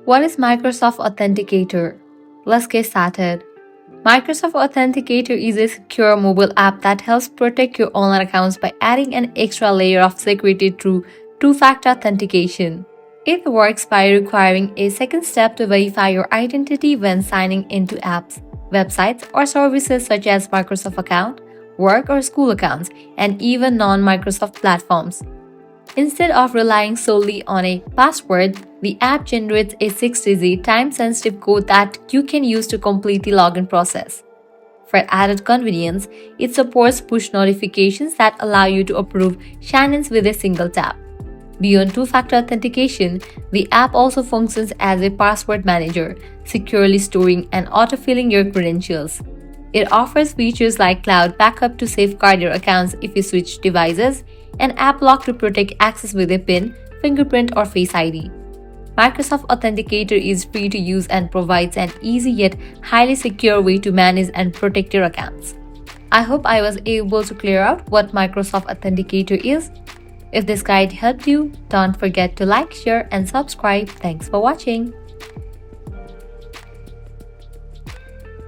What is Microsoft Authenticator? Let's get started. Microsoft Authenticator is a secure mobile app that helps protect your online accounts by adding an extra layer of security through two-factor authentication. It works by requiring a second step to verify your identity when signing into apps, websites, or services such as Microsoft account, work or school accounts, and even non-Microsoft platforms. Instead of relying solely on a password, the app generates a 6-digit time-sensitive code that you can use to complete the login process. For added convenience, it supports push notifications that allow you to approve sign-ins with a single tap. Beyond two-factor authentication, the app also functions as a password manager, securely storing and autofilling your credentials. It offers features like cloud backup to safeguard your accounts if you switch devices, and app lock to protect access with a PIN, fingerprint, or Face ID. Microsoft Authenticator is free to use and provides an easy yet highly secure way to manage and protect your accounts. I hope I was able to clear out what Microsoft Authenticator is. If this guide helped you, don't forget to like, share, and subscribe. Thanks for watching.